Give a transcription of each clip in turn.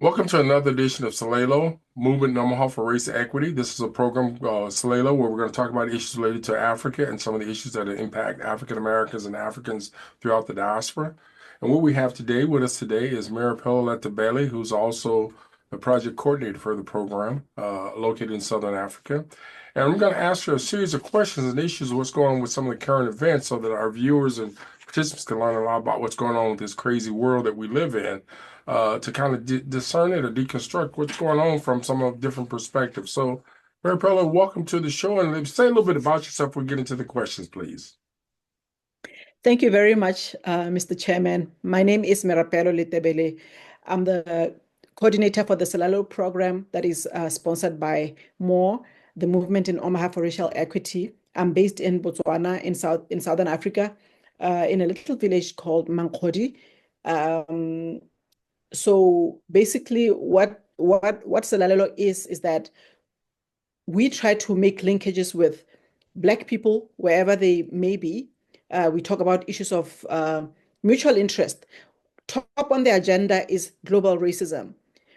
Welcome to another edition of Salelo, Movement in Omaha for Race Equity. This is a program, Salelo, where we're going to talk about issues related to Africa and some of the issues that impact African Americans and Africans throughout the diaspora. And what we have today with us today is Merapelo Letebele, who's also the project coordinator for the program, located in Southern Africa. And I'm going to ask her a series of questions and issues of what's going on with some of the current events so that our viewers and participants can learn a lot about what's going on with this crazy world that we live in, to kind of discern it or deconstruct what's going on from some of different perspectives. So, Mary Perla, welcome to the show, and say a little bit about yourself before we get into the questions, please. Thank you very much, Mr. Chairman. My name is Merapelo Letebele. I'm the coordinator for the Salalo program that is sponsored by MORE, the Movement in Omaha for Racial Equity. I'm based in Botswana, in Southern Africa, in a little village called Mankodi. So basically, what Salalo is that we try to make linkages with Black people wherever they may be. We talk about issues of mutual interest. Top on the agenda is global racism.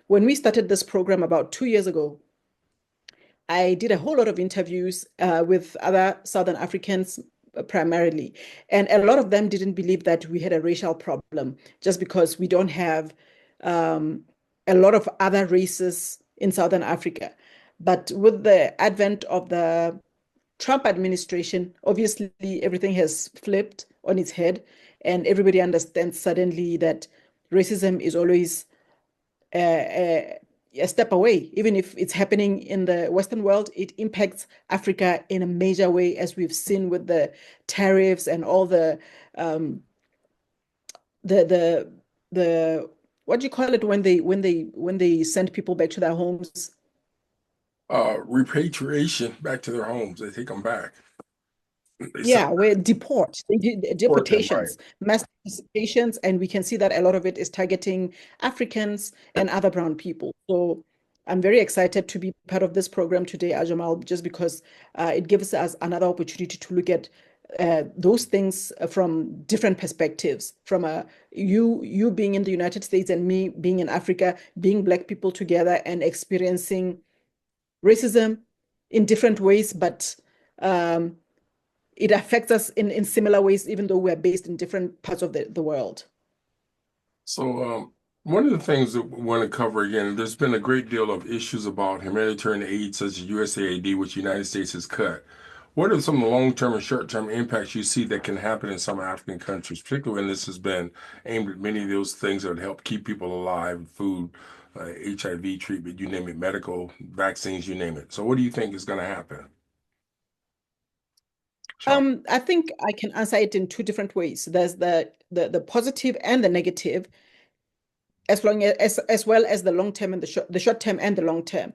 When we started this program about 2 years ago, I did a whole lot of interviews with other Southern Africans primarily, and a lot of them didn't believe that we had a racial problem just because we don't have a lot of other races in Southern Africa. But with the advent of the Trump administration, obviously everything has flipped on its head, and everybody understands suddenly that racism is always a step away. Even if it's happening in the Western world, it impacts Africa in a major way, as we've seen with the tariffs and all um, the what do you call it when they send people back to their homes? Repatriation back to their homes. They take them back. They Yeah, where they did support them, right? deportations, mass deportations, and we can see that a lot of it is targeting Africans and other brown people. So I'm very excited to be part of this program today, Ajamal, just because it gives us another opportunity to look at those things from different perspectives, from you being in the United States and me being in Africa, being Black people together and experiencing racism in different ways, but um, it affects us in similar ways, even though we're based in different parts of the world. So, one of the things that we want to cover again, there's been a great deal of issues about humanitarian aid, such as USAID, which the United States has cut. What are some of the long-term and short-term impacts you see that can happen in some African countries, particularly when this has been aimed at many of those things that would help keep people alive, food, HIV treatment, you name it, medical, vaccines, you name it. So what do you think is going to happen? Sean? I think I can answer it in two different ways. There's the positive and the negative, as well as the long term and the short term and the long term.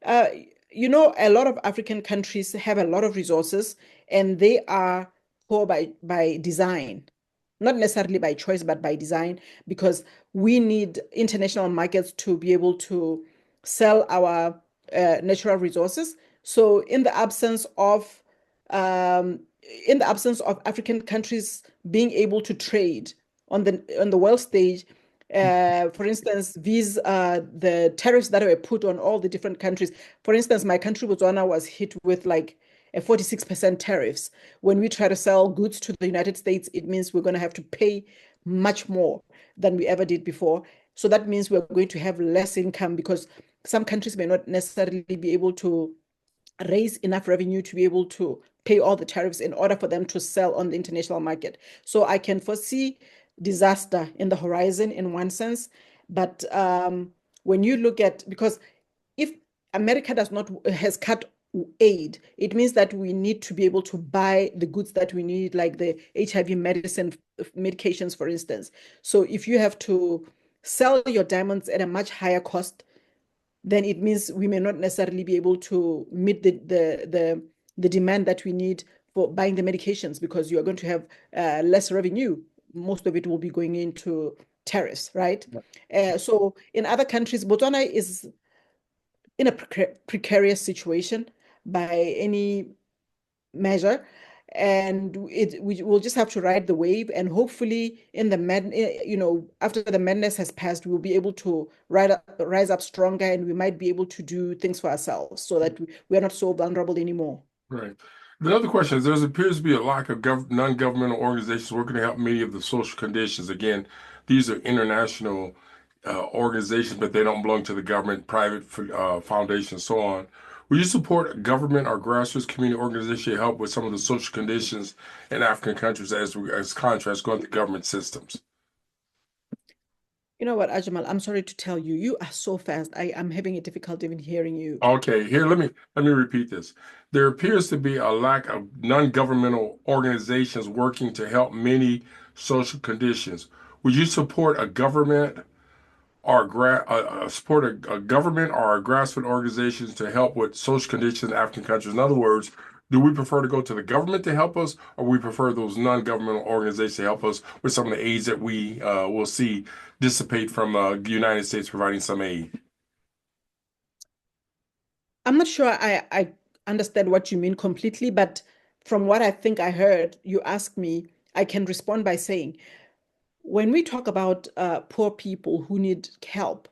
Uh, a lot of African countries have a lot of resources, and they are poor by design, not necessarily by choice, but by design, because we need international markets to be able to sell our natural resources. So, um, in the absence of African countries being able to trade on the world stage, for instance, the tariffs that were put on all the different countries. For instance, my country, Botswana, was hit with like a 46% tariffs. When we try to sell goods to the United States, it means we're going to have to pay much more than we ever did before. So that means we're going to have less income because some countries may not necessarily be able to raise enough revenue to be able to pay all the tariffs in order for them to sell on the international market. So I can foresee disaster in the horizon in one sense. But when you look at, because if America has cut aid, it means that we need to be able to buy the goods that we need, like the HIV medications, for instance. So if you have to sell your diamonds at a much higher cost, then it means we may not necessarily be able to meet the demand that we need for buying the medications because you are going to have less revenue. Most of it will be going into tariffs, right? So in other countries, Botswana is in a precarious situation by any measure. and we will just have to ride the wave, and hopefully in the after the madness has passed, we'll be able to rise up stronger, and we might be able to do things for ourselves so that we are not so vulnerable anymore. Right. The other question is, there appears to be a lack of non-governmental organizations working to help many of the social conditions. Again, these are international organizations, but they don't belong to the government, private foundations, so on. Will you support a government or grassroots community organization to help with some of the social conditions in African countries as contrast going to government systems? You know what, Ajmal, I'm sorry to tell you, you are so fast. I am having a difficulty even hearing you. Okay, here let me repeat this. There appears to be a lack of non-governmental organizations working to help many social conditions. Would you support a government or support a government or a grassroots organizations to help with social conditions in African countries? In other words, do we prefer to go to the government to help us, or we prefer those non-governmental organizations to help us with some of the aids that we will see dissipate from the United States providing some aid? I'm not sure I understand what you mean completely, but from what I think I heard you ask me, I can respond by saying, when we talk about poor people who need help,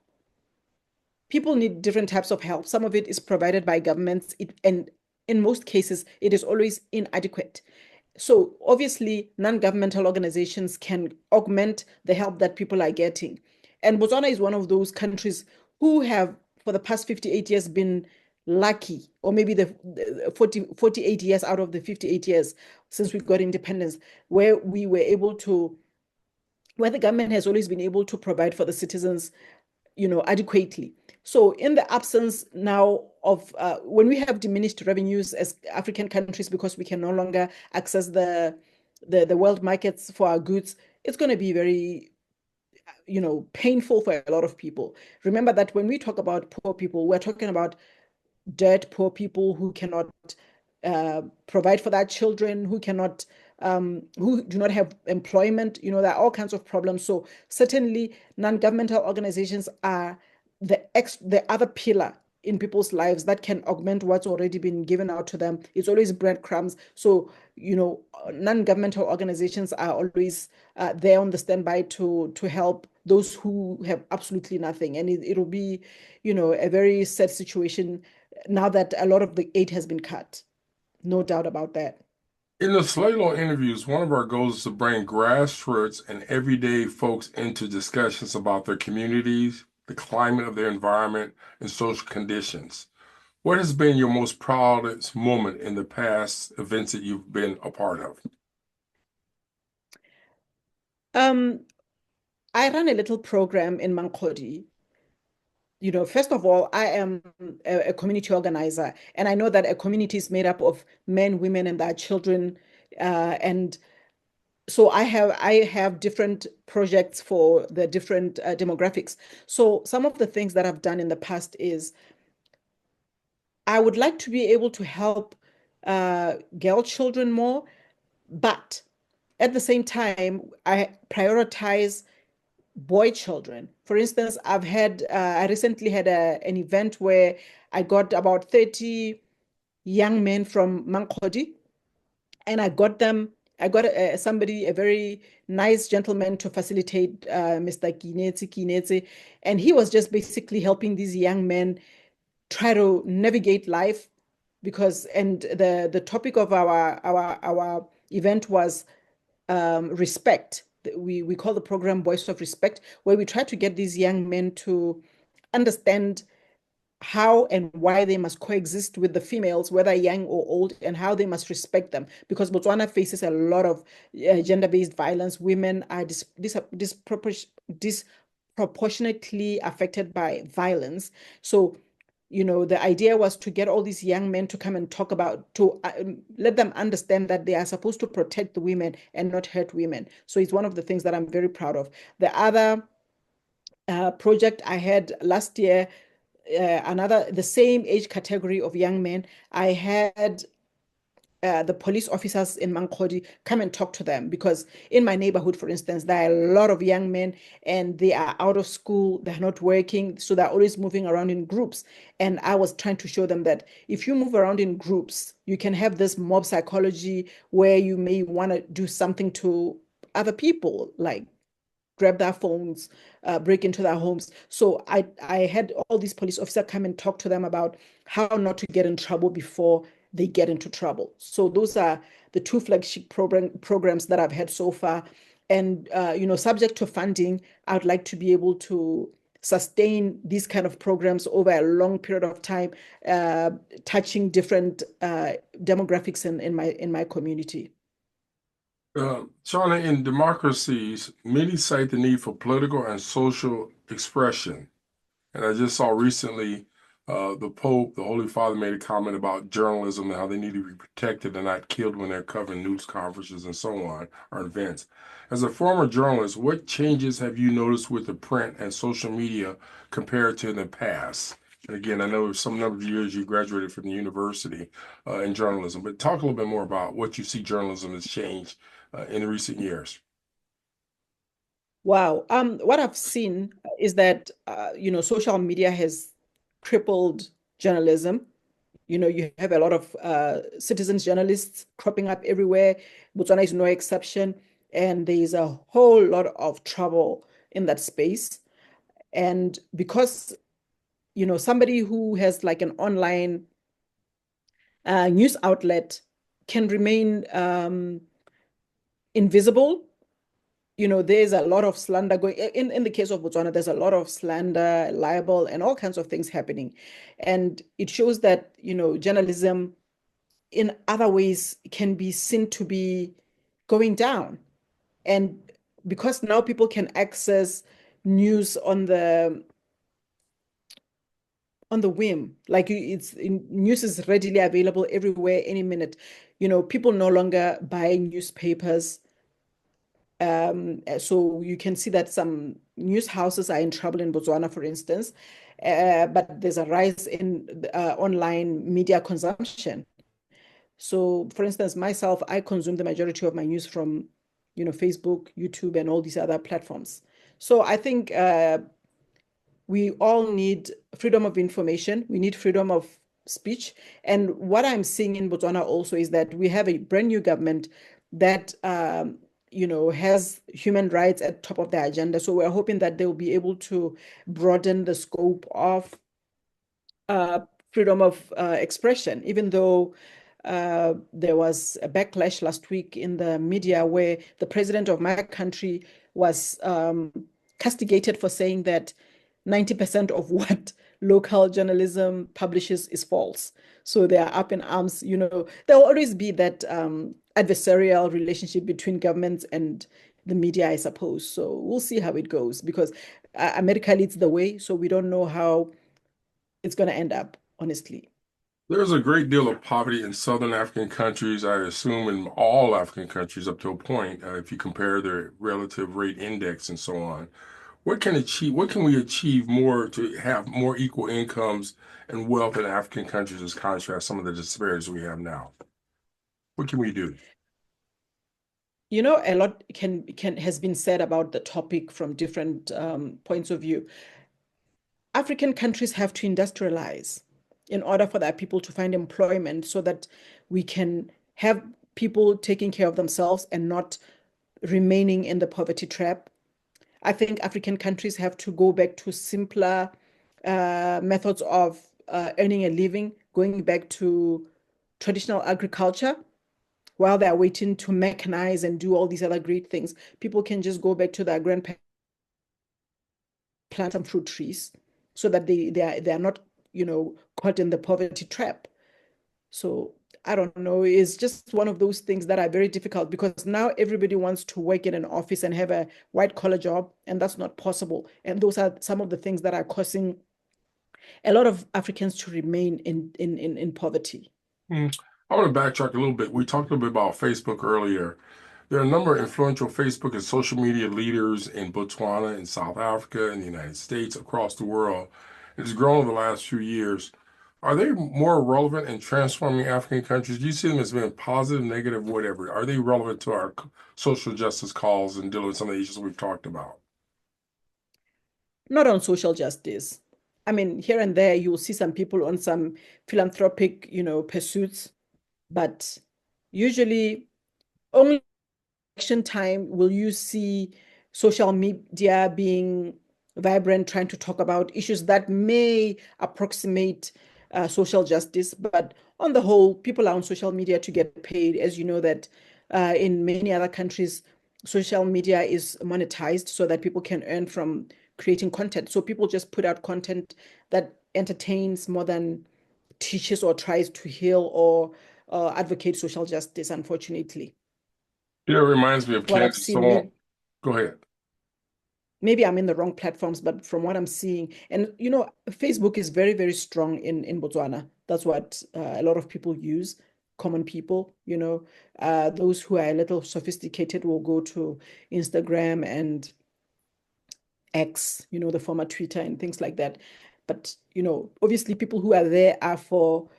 people need different types of help. Some of it is provided by governments, and in most cases, it is always inadequate. So obviously, non-governmental organizations can augment the help that people are getting. And Botswana is one of those countries who have, for the past 58 years, been lucky, or maybe the 48 years out of the 58 years since we got independence, where we were able to, where the government has always been able to provide for the citizens, adequately. So in the absence now of when we have diminished revenues as African countries because we can no longer access the world markets for our goods, it's going to be very painful for a lot of people. Remember that when we talk about poor people, we're talking about dirt poor people who cannot provide for their children, who do not have employment. There are all kinds of problems. So certainly, non-governmental organizations are the other pillar in people's lives that can augment what's already been given out to them. It's always breadcrumbs. So non-governmental organizations are always there on the standby to help those who have absolutely nothing, and it'll be a very sad situation now that a lot of the aid has been cut. No doubt about that. In the Slaylo interviews, one of our goals is to bring grassroots and everyday folks into discussions about their communities, the climate of their environment, and social conditions. What has been your most proudest moment in the past events that you've been a part of? Um, I run a little program in Mankodi. First of all, I am a community organizer, and I know that a community is made up of men, women, and their children. And so I have different projects for the different demographics. So some of the things that I've done in the past is I would like to be able to help girl children more, but at the same time, I prioritize boy children. For instance, I recently had an event where I got about 30 young men from Mankodi, and I got somebody, a very nice gentleman to facilitate, Mr. Kinetsi, and he was just basically helping these young men try to navigate life and the topic of our event was respect. We call the program Voice of Respect, where we try to get these young men to understand how and why they must coexist with the females, whether young or old, and how they must respect them. Because Botswana faces a lot of gender-based violence. Women are disproportionately affected by violence. So, the idea was to get all these young men to come and talk about, to let them understand that they are supposed to protect the women and not hurt women. So it's one of the things that I'm very proud of. The other project I had last year, the same age category of young men, I had the police officers in Mankodi come and talk to them because in my neighborhood, for instance, there are a lot of young men and they are out of school, they're not working, so they're always moving around in groups. And I was trying to show them that if you move around in groups, you can have this mob psychology where you may want to do something to other people, like grab their phones, break into their homes. So I had all these police officers come and talk to them about how not to get in trouble before they get into trouble. So those are the two flagship programs that I've had so far. And subject to funding, I would like to be able to sustain these kind of programs over a long period of time, touching different demographics in my community. Shauna, in democracies, many cite the need for political and social expression. And I just saw recently the Pope, the Holy Father, made a comment about journalism and how they need to be protected and not killed when they're covering news conferences and so on, or events. As a former journalist, what changes have you noticed with the print and social media compared to in the past? And again, I know some number of years you graduated from the university in journalism, but talk a little bit more about what you see journalism has changed in recent years. Wow. What I've seen is that social media has crippled journalism. You have a lot of citizens journalists cropping up everywhere. Botswana is no exception, and there's a whole lot of trouble in that space. And because somebody who has like an online news outlet can remain invisible. There's a lot of slander going in the case of Botswana, there's a lot of slander, libel, and all kinds of things happening. And it shows that, journalism in other ways can be seen to be going down. And because now people can access news on the whim, like news is readily available everywhere, any minute. People no longer buy newspapers. So you can see that some news houses are in trouble in Botswana, for instance, but there's a rise in online media consumption. So, for instance, myself, I consume the majority of my news from, Facebook, YouTube, and all these other platforms. So I think we all need freedom of information. We need freedom of speech. And what I'm seeing in Botswana also is that we have a brand new government that has human rights at top of their agenda. So we're hoping that they'll be able to broaden the scope of uh, freedom of expression, even though there was a backlash last week in the media where the president of my country was castigated for saying that 90% of what local journalism publishes is false. So they are up in arms. There will always be that adversarial relationship between governments and the media, I suppose. So we'll see how it goes because America leads the way. So we don't know how it's going to end up, honestly. There's a great deal of poverty in Southern African countries, I assume in all African countries up to a point, if you compare their relative rate index and so on. What can we achieve more to have more equal incomes and wealth in African countries as contrast some of the disparities we have now? What can we do? A lot can has been said about the topic from different points of view. African countries have to industrialize in order for their people to find employment so that we can have people taking care of themselves and not remaining in the poverty trap. I think African countries have to go back to simpler methods of earning a living, going back to traditional agriculture while they're waiting to mechanize and do all these other great things. People can just go back to their grandparents, plant some fruit trees so that they are not, caught in the poverty trap. So I don't know. It's just one of those things that are very difficult because now everybody wants to work in an office and have a white collar job, and that's not possible. And those are some of the things that are causing a lot of Africans to remain in poverty. Hmm. I want to backtrack a little bit. We talked a little bit about Facebook earlier. There are a number of influential Facebook and social media leaders in Botswana, in South Africa, in the United States, across the world. It's grown over the last few years. Are they more relevant in transforming African countries? Do you see them as being positive, negative, whatever? Are they relevant to our social justice calls and dealing with some of the issues we've talked about? Not on social justice. I mean, here and there, you'll see some people on some philanthropic, pursuits, but usually only election time will you see social media being vibrant, trying to talk about issues that may approximate social justice. But on the whole, people are on social media to get paid. As you know, that in many other countries, social media is monetized so that people can earn from creating content. So people just put out content that entertains more than teaches or tries to heal or advocate social justice, unfortunately. You know, it reminds me of What I've Candace. seen, So, go ahead. maybe I'm in the wrong platforms, but from what I'm seeing, and Facebook is very, very strong in Botswana. That's what a lot of people use, common people, those who are a little sophisticated will go to Instagram and X, the former Twitter and things like that. But, obviously people who are there are for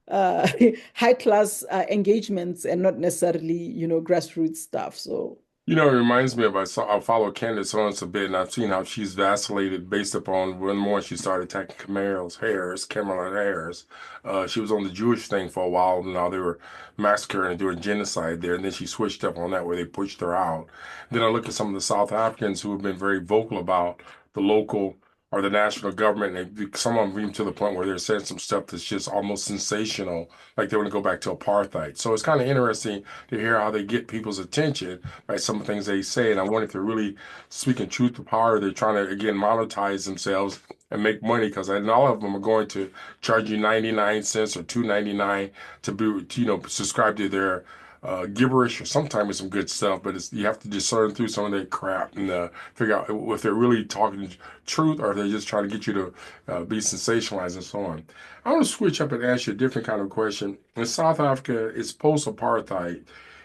uh, high class engagements and not necessarily, grassroots stuff. So, You know, it reminds me of I follow Candace Owens a bit, and I've seen how she's vacillated based upon when more she started attacking Kamala Harris. She was on the Jewish thing for a while, and now they were massacring and doing genocide there, and then she switched up on that where they pushed her out. Then I look at some of the South Africans who have been very vocal about the local or the national government, and some of them even to the point where they're saying some stuff that's just almost sensational, like they want to go back to apartheid. So it's kind of interesting to hear how they get people's attention by some of the things they say. And I wonder if they're really speaking truth to power. They're trying to, again, monetize themselves and make money because all of them are going to charge you 99 cents or 2.99 to be, subscribe to their gibberish or sometimes with some good stuff, but you have to discern through some of that crap and figure out if they're really talking truth or if they're just trying to get you to be sensationalized and so on. I want to switch up and ask you a different kind of question. In South Africa, it's post-apartheid.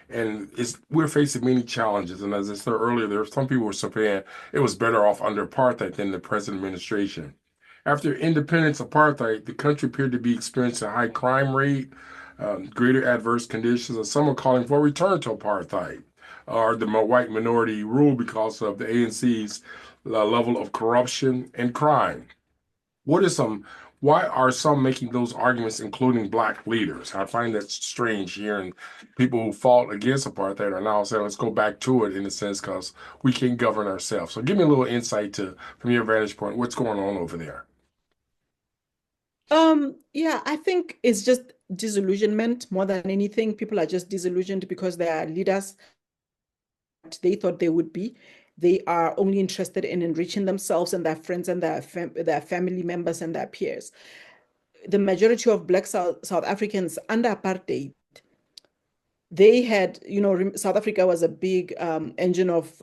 And we're facing many challenges. And as I said earlier, there are some people were saying it was better off under apartheid than the present administration. After independence apartheid, the country appeared to be experiencing a high crime rate, greater adverse conditions, and some are calling for a return to apartheid or the white minority rule because of the ANC's level of corruption and crime. What is some? Why are some making those arguments, including black leaders? I find that strange hearing people who fought against apartheid are now saying, let's go back to it in a sense because we can't govern ourselves. So give me a little insight from your vantage point, what's going on over there? yeah, I think it's just disillusionment more than anything. People are just disillusioned because their leaders they thought they would be. They are only interested in enriching themselves and their friends and their family members and their peers. The majority of Black South Africans under apartheid, they had, South Africa was a big engine of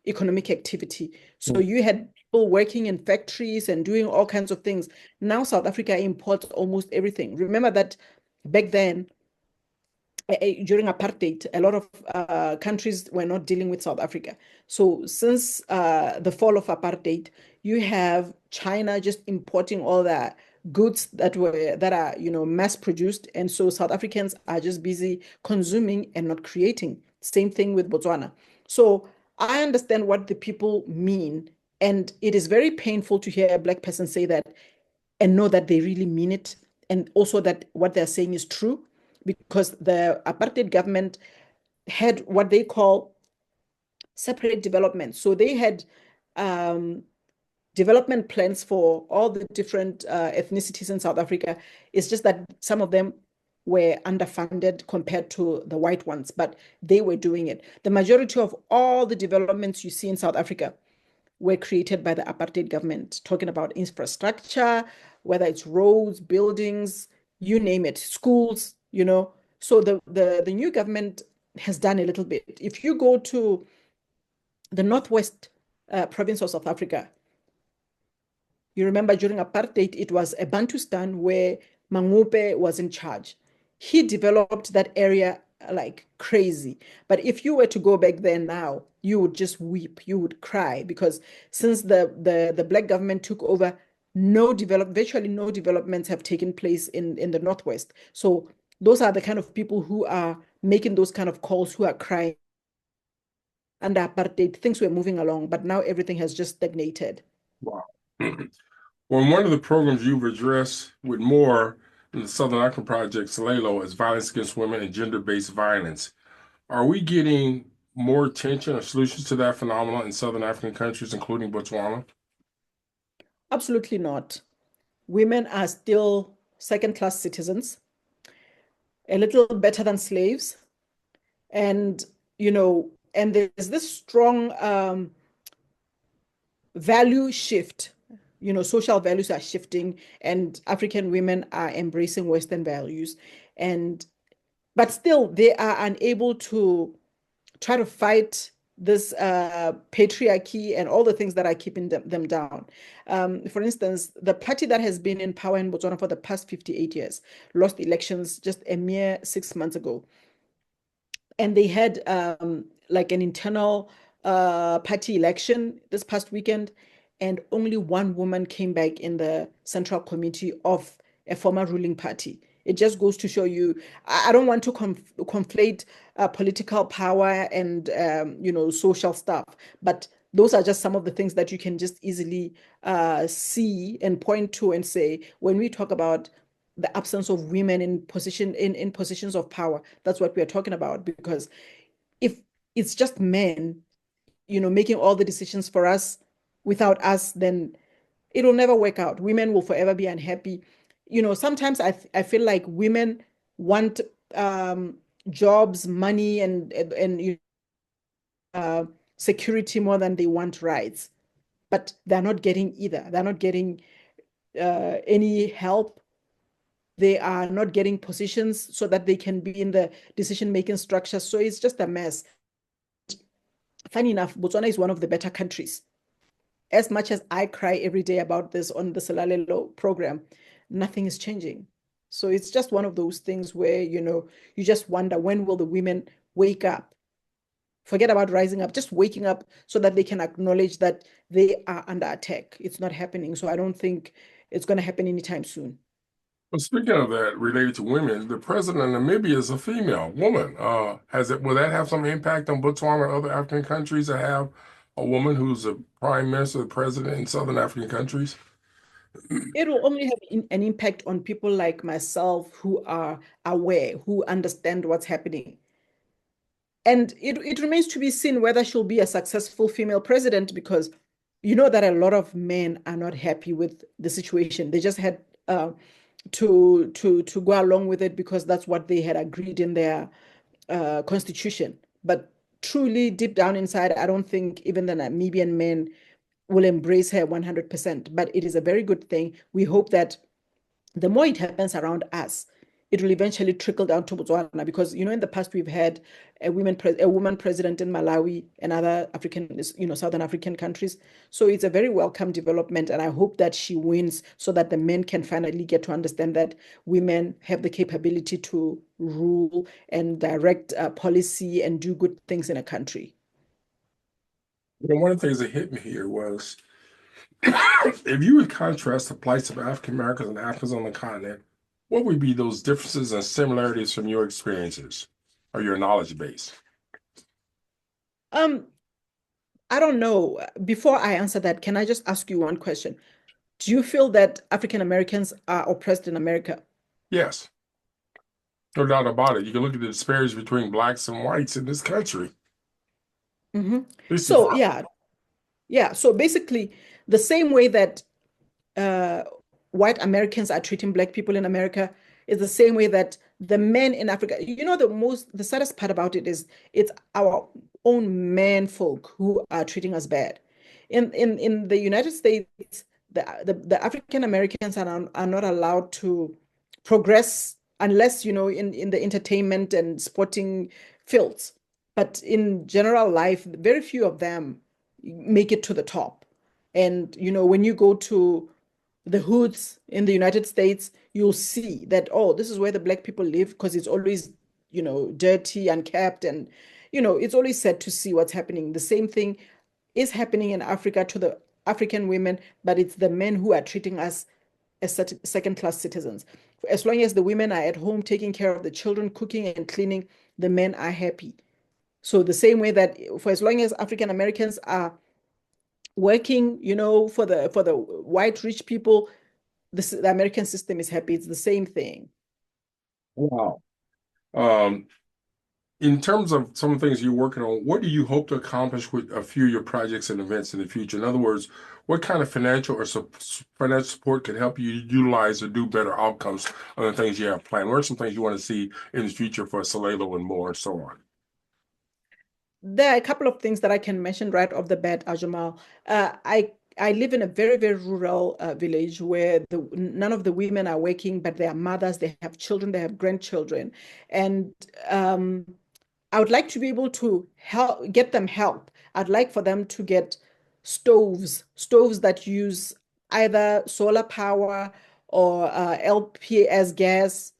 economic activity. So you had people working in factories and doing all kinds of things. Now South Africa imports almost everything. Remember that back then, during apartheid, a lot of countries were not dealing with South Africa. So since the fall of apartheid, you have China just importing all the goods that are mass produced, and so South Africans are just busy consuming and not creating. Same thing with Botswana. So I understand what the people mean, and it is very painful to hear a Black person say that and know that they really mean it, and also that what they're saying is true, because the apartheid government had what they call separate development. So they had um, development plans for all the different ethnicities in South Africa. It's just that some of them were underfunded compared to the white ones, but they were doing it. The majority of all the developments you see in South Africa were created by the apartheid government, talking about infrastructure, whether it's roads, buildings, you name it, schools. So the new government has done a little bit. If you go to the northwest province of South Africa, you remember during apartheid, it was a Bantustan where Mangupe was in charge. He developed that area like crazy. But if you were to go back there now, you would just weep, you would cry because since the black government took over, virtually no developments have taken place in the Northwest. So those are the kind of people who are making those kind of calls, who are crying. Under apartheid, things were moving along, but now everything has just stagnated. Wow. Well, one of the programs you've addressed with more in the Southern African Project, SALELO, is violence against women and gender-based violence. Are we getting more attention or solutions to that phenomenon in Southern African countries, including Botswana? Absolutely not. Women are still second-class citizens, a little better than slaves. And, and there's this strong value shift. Social values are shifting, and African women are embracing Western values. And but still they are unable to try to fight this patriarchy and all the things that are keeping them down. For instance, the party that has been in power in Botswana for the past 58 years lost elections just a mere 6 months ago. And they had like an internal party election this past weekend, and only one woman came back in the central committee of a former ruling party. It just goes to show you, I don't want to conflate political power and social stuff, but those are just some of the things that you can just easily see and point to and say, when we talk about the absence of women in positions of power, that's what we are talking about. Because if it's just men, making all the decisions for us without us, then it'll never work out. Women will forever be unhappy. Sometimes I feel like women want jobs, money, and security more than they want rights, but they're not getting either. They're not getting any help. They are not getting positions so that they can be in the decision-making structure. So it's just a mess. Funny enough, Botswana is one of the better countries. As much as I cry every day about this on the Salalelo program, nothing is changing. So it's just one of those things where, you just wonder, when will the women wake up? Forget about rising up, just waking up so that they can acknowledge that they are under attack. It's not happening. So I don't think it's going to happen anytime soon. Well, speaking of that, related to women, the president of Namibia is a female woman. Will that have some impact on Botswana or other African countries that have a woman who's a prime minister, the president in Southern African countries? It will only have an impact on people like myself who are aware, who understand what's happening. And it remains to be seen whether she'll be a successful female president, because you know that a lot of men are not happy with the situation. They just had to go along with it because that's what they had agreed in their constitution. But truly, deep down inside, I don't think even the Namibian men will embrace her 100%. But it is a very good thing. We hope that the more it happens around us, it will eventually trickle down to Botswana, because in the past we've had a woman president in Malawi and other African, Southern African countries. So it's a very welcome development, and I hope that she wins so that the men can finally get to understand that women have the capability to rule and direct policy and do good things in a country. One of the things that hit me here was if you would contrast the plights of African Americans and Africans on the continent, what would be those differences and similarities from your experiences or your knowledge base? Um, I don't know. Before I answer that, can I just ask you one question? Do you feel that African Americans are oppressed in America? Yes, no doubt about it. You can look at the disparities between blacks and whites in this country. Mhm. This is So yeah. So basically, the same way that uh, white Americans are treating black people in America is the same way that the men in Africa. The saddest part about it is it's our own men folk who are treating us bad. In the United States, the African Americans are not allowed to progress unless, in the entertainment and sporting fields. But in general life, very few of them make it to the top. And, when you go to the hoods in the United States, you'll see that, oh, this is where the black people live, because it's always, dirty, unkept, and, it's always sad to see what's happening. The same thing is happening in Africa to the African women, but it's the men who are treating us as second-class citizens. As long as the women are at home taking care of the children, cooking and cleaning, the men are happy. So the same way that for as long as African Americans are working, for the white rich people, the American system is happy. It's the same thing. Wow. Um, in terms of some of the things you're working on, what do you hope to accomplish with a few of your projects and events in the future? In other words, what kind of financial or financial support could help you utilize or do better outcomes on the things you have planned? What are some things you want to see in the future for Salelo and more and so on? There are a couple of things that I can mention right off the bat, Ajamal. I live in a very, very rural village where none of the women are working, but they are mothers, they have children, they have grandchildren. And um, I would like to be able to get them help. I'd like for them to get stoves that use either solar power or LPS gas,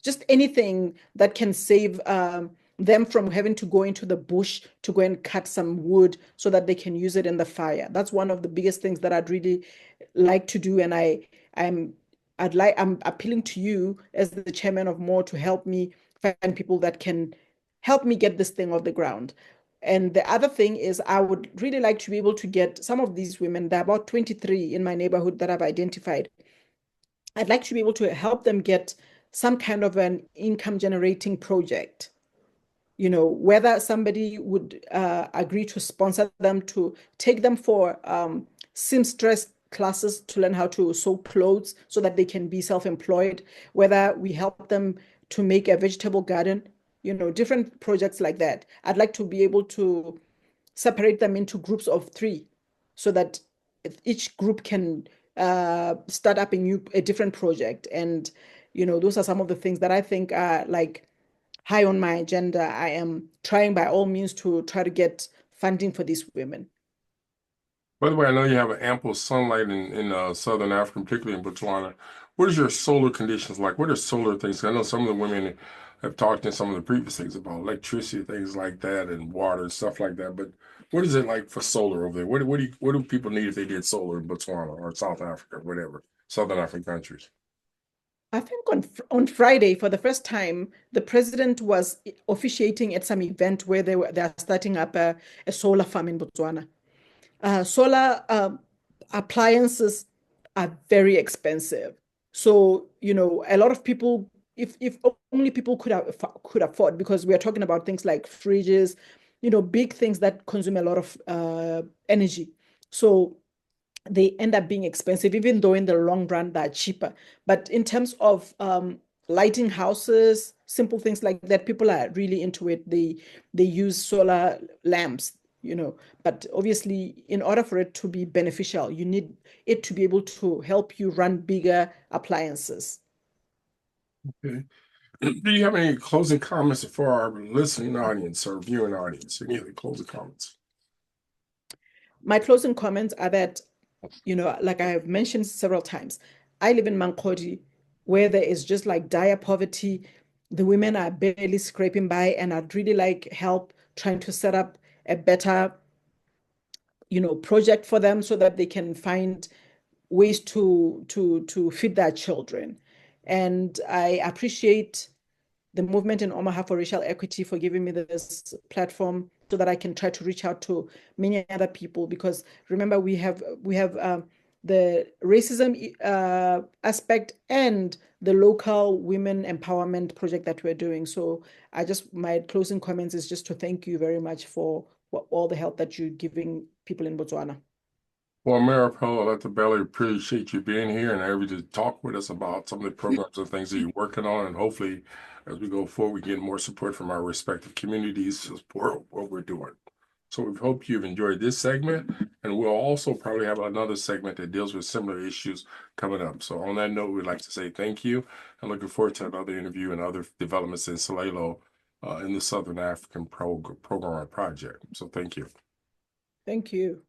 just anything that can save them from having to go into the bush to go and cut some wood so that they can use it in the fire. That's one of the biggest things that I'd really like to do. And I'm I'm appealing to you as the chairman of MORE to help me find people that can help me get this thing off the ground. And the other thing is, I would really like to be able to get some of these women, there are about 23 in my neighborhood that I've identified. I'd like to be able to help them get some kind of an income generating project, whether somebody would agree to sponsor them to take them for seamstress classes to learn how to sew clothes so that they can be self-employed, whether we help them to make a vegetable garden, different projects like that. I'd like to be able to separate them into groups of 3 so that each group can start up a different project. And, those are some of the things that I think are like high on my agenda. I am trying by all means to try to get funding for these women. By the way, I know you have ample sunlight in Southern Africa, particularly in Botswana. What is your solar conditions like? What are solar things? I know some of the women have talked in some of the previous things about electricity, things like that, and water and stuff like that. But what is it like for solar over there? What do people need if they did solar in Botswana or South Africa, whatever, Southern African countries? I think on Friday, for the first time, the president was officiating at some event where they are starting up a solar farm in Botswana. Solar appliances are very expensive. So, a lot of people, if only people could afford, because we are talking about things like fridges, big things that consume a lot of energy. So they end up being expensive, even though in the long run they're cheaper. But in terms of lighting houses, simple things like that, people are really into it. They use solar lamps, but obviously in order for it to be beneficial, you need it to be able to help you run bigger appliances. Okay. Do you have any closing comments for our listening audience or viewing audience? Any other closing comments? My closing comments are that, like I have mentioned several times, I live in Mankodi, where there is just like dire poverty. The women are barely scraping by, and I'd really like help trying to set up a better, project for them so that they can find ways to feed their children. And I appreciate the movement in Omaha for racial equity for giving me this platform so that I can try to reach out to many other people. Because remember, we have the racism aspect and the local women empowerment project that we're doing. So my closing comments is just to thank you very much for all the help that you're giving people in Botswana. Well, Merapelo Letebele, appreciate you being here and able to talk with us about some of the programs and things that you're working on. And hopefully, as we go forward, we get more support from our respective communities to support what we're doing. So we hope you've enjoyed this segment. And we'll also probably have another segment that deals with similar issues coming up. So on that note, we'd like to say thank you and looking forward to another interview and other developments in Salelo in the Southern African program or project. So thank you. Thank you.